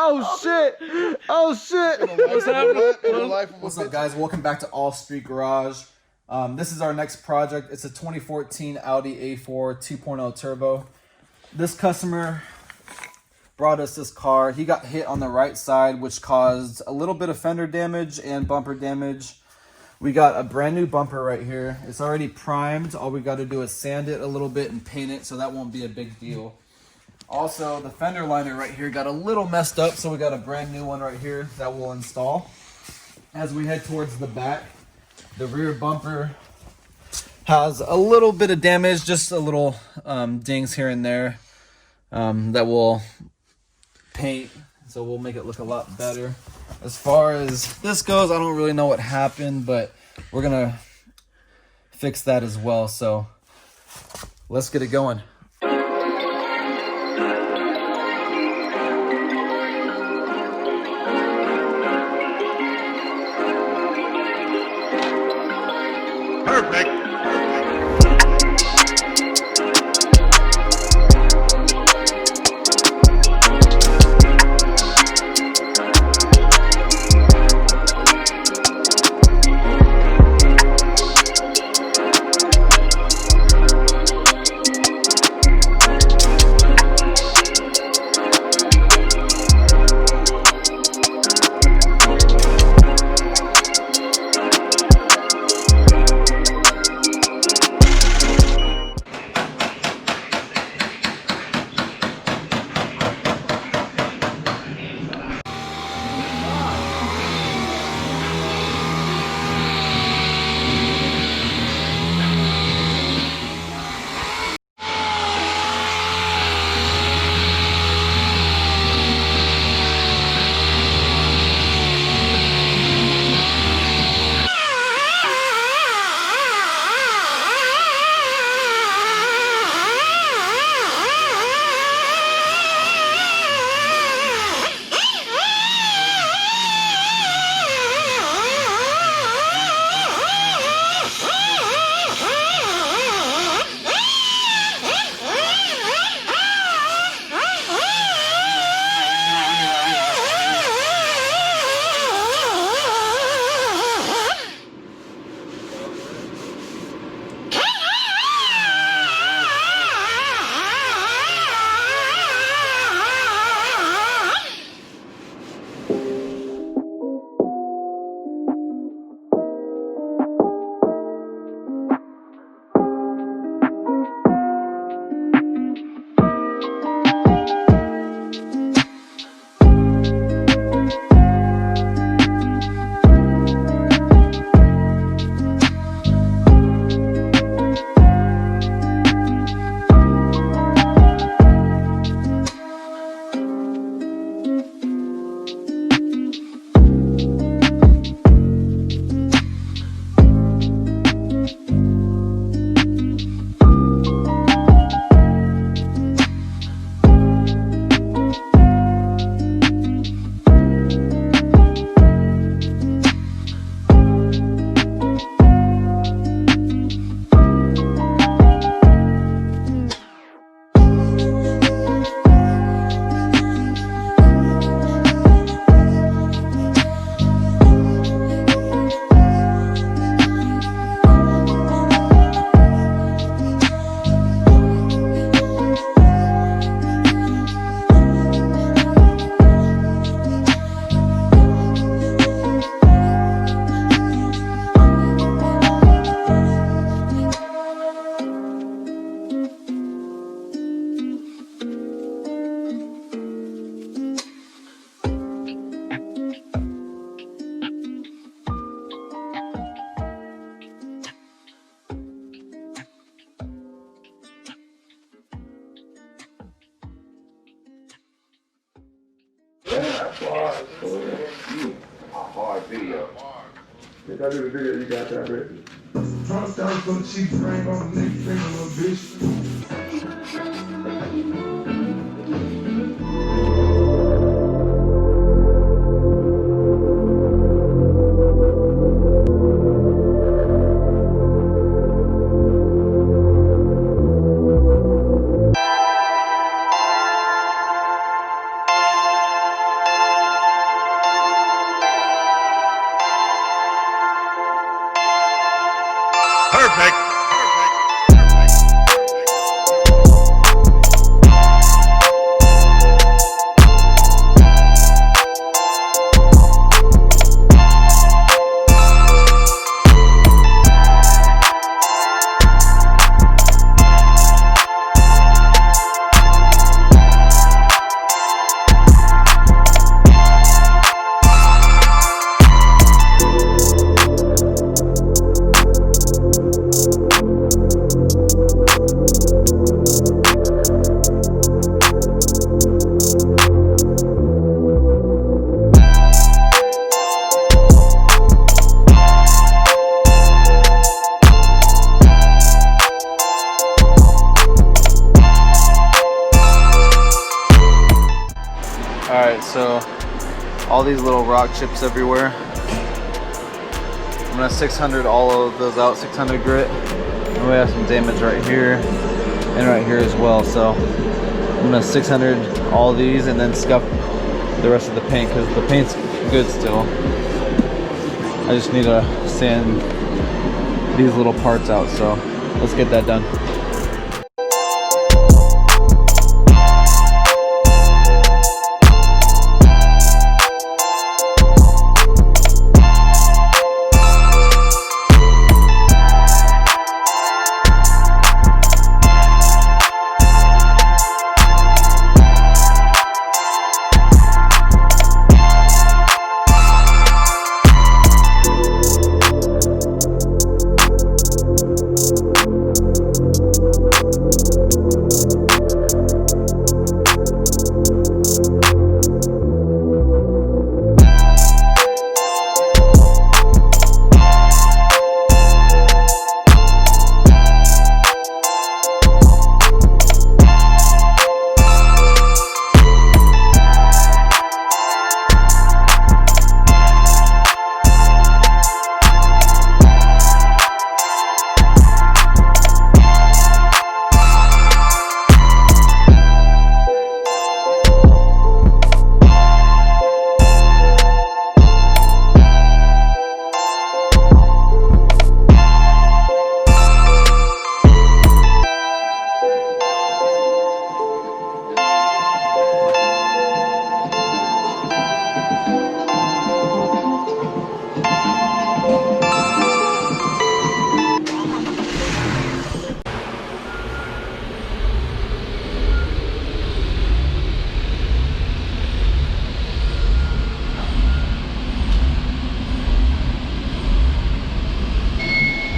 Oh shit! Oh shit! What's happening? What's up, guys? Welcome back to All Street Garage. This is our next project. It's a 2014 Audi A4 2.0 Turbo. This customer brought us this car. He got hit on the right side, which caused a little bit of fender damage and bumper damage. We got a brand new bumper right here. It's already primed. All we got to do is sand it a little bit and paint it, so that won't be a big deal. Also, the fender liner right here got a little messed up, so we got a brand new one right here that we'll install. As we head towards the back, the rear bumper has a little bit of damage, just a little dings here and there that we'll paint, so we'll make it look a lot better. As far as this goes, I don't really know what happened, but we're gonna fix that as well, so let's get it going. Perfect. Hard video. If I do the video, you got that ready. Drunk down for the cheap frame on the neck, finger, little bitch. Perfect. Alright, so all these little rock chips everywhere. I'm gonna 600 all of those out, 600 grit. And we have some damage right here and right here as well. So I'm gonna 600 all these and then scuff the rest of the paint because the paint's good still. I just need to sand these little parts out, so let's get that done.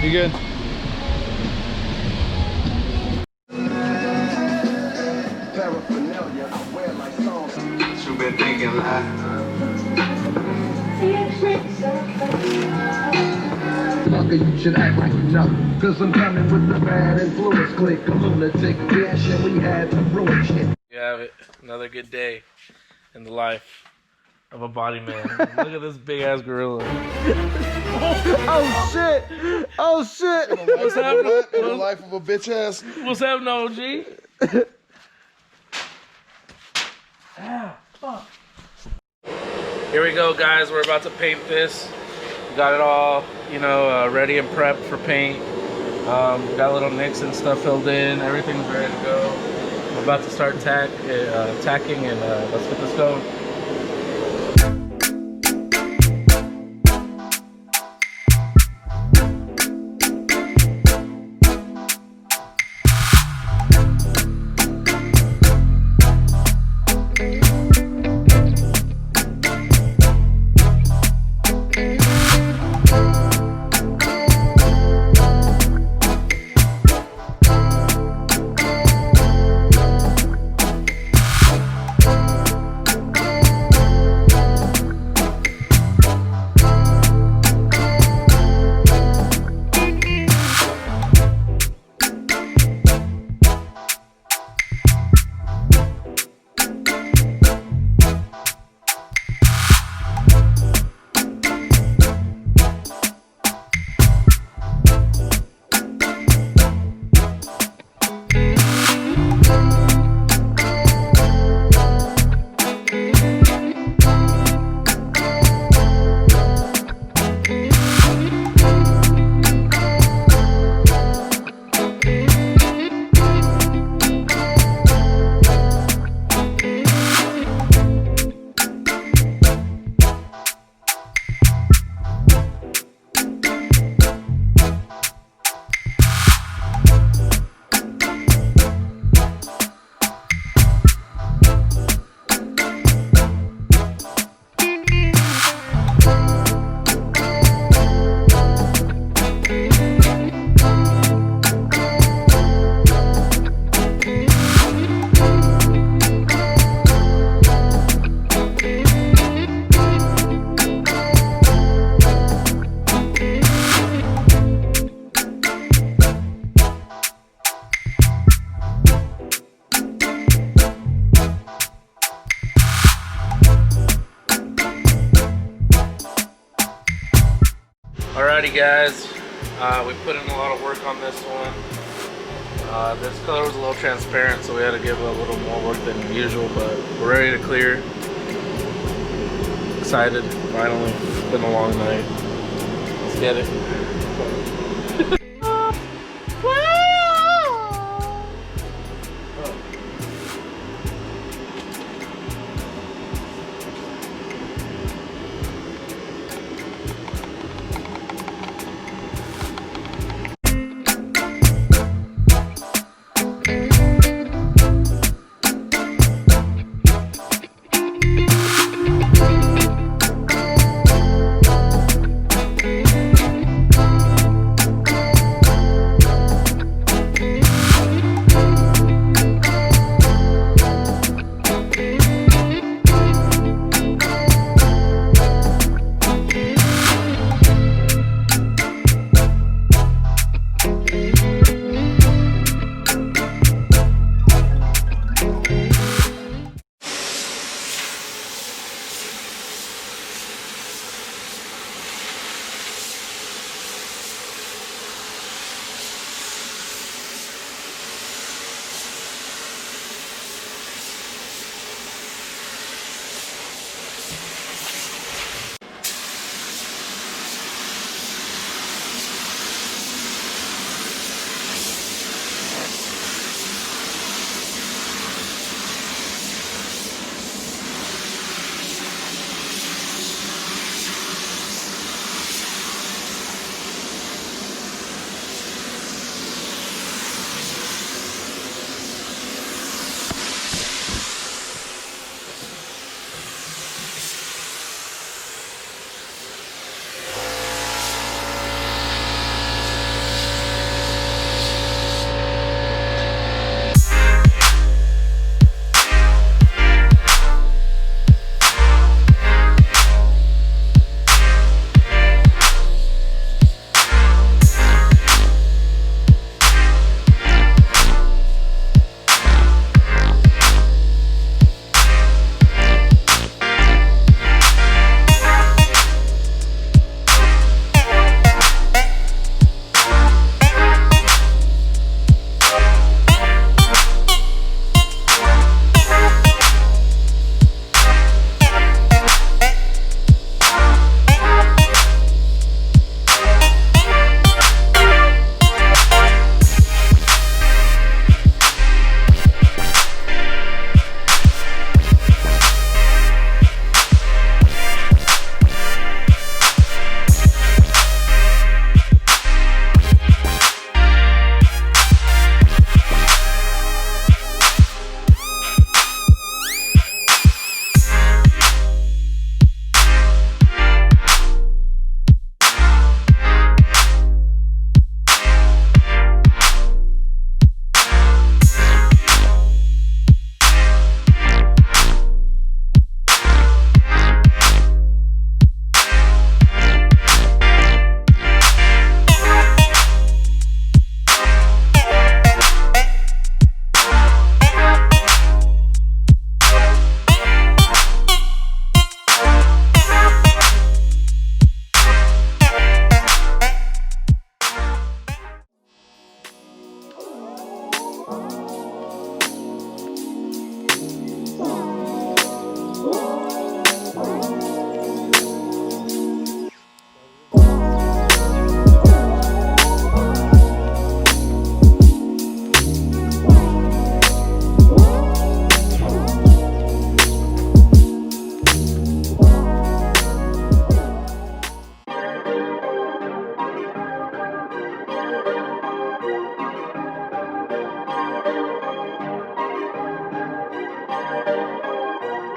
You good? You been thinking You should act like you know, cause I'm coming with the bad influence click, a lunatic bitch, and we had to ruin shit. You have it. Another good day in the life of a body man. Look at this big ass gorilla. Oh shit! Oh shit! What's happening? In the life of a bitch ass. What's happening, OG? Here we go, guys. We're about to paint this. We got it all, you know, ready and prepped for paint. Got little nicks and stuff filled in. Everything's ready to go. I'm about to start tacking, and let's get this going. Alrighty guys, we put in a lot of work on this one. This color was a little transparent, so we had to give a little more work than usual, but we're ready to clear. Excited, finally. It's been a long night. Let's get it.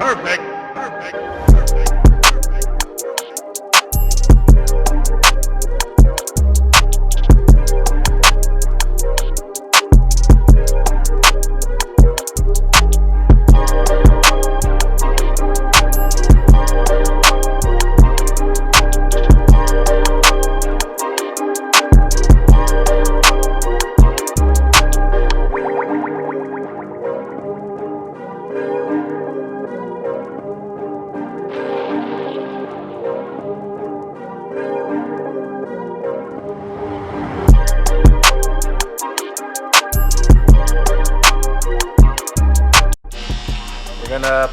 Perfect. Perfect.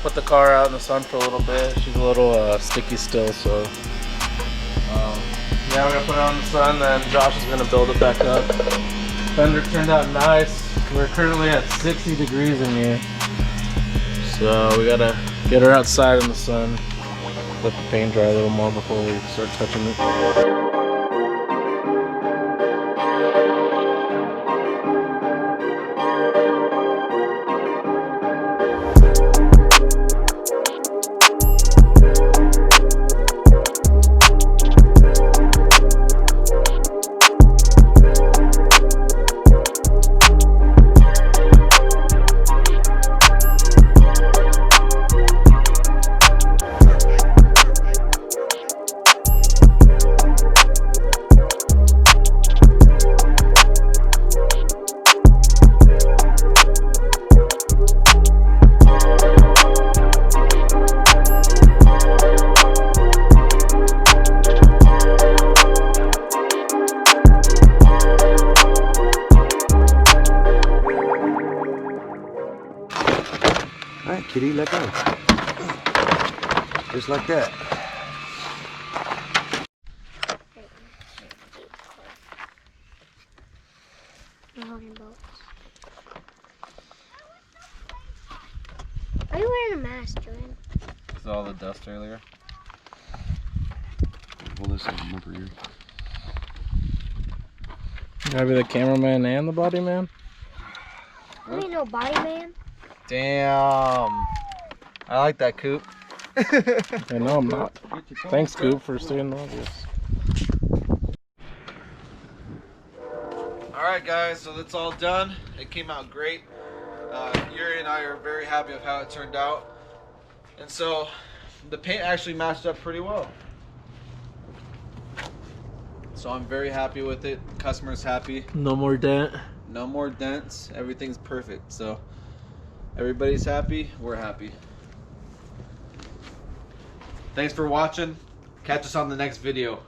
put the car out in the sun for a little bit. She's a little sticky still, so yeah, we're gonna put it out in the sun. Then Josh is gonna build it back up. Fender turned out nice. We're currently at 60 degrees in here, so we gotta get her outside in the sun. Let the paint dry a little more before we start touching it. Alright, kitty, let go. Just like that. Are you wearing a mask, Jordan? Is all the dust earlier? Pull this up for you. You gotta be the cameraman and the body man? You ain't no body man. Damn. I like that, Coop. I know I'm not. Thanks, Coop, for seeing all this. Alright guys, so that's all done. It came out great. Yuri and I are very happy with how it turned out. And so the paint actually matched up pretty well. So I'm very happy with it. Customer's happy. No more dent. No more dents. Everything's perfect. So everybody's happy. We're happy. Thanks for watching. Catch us on the next video.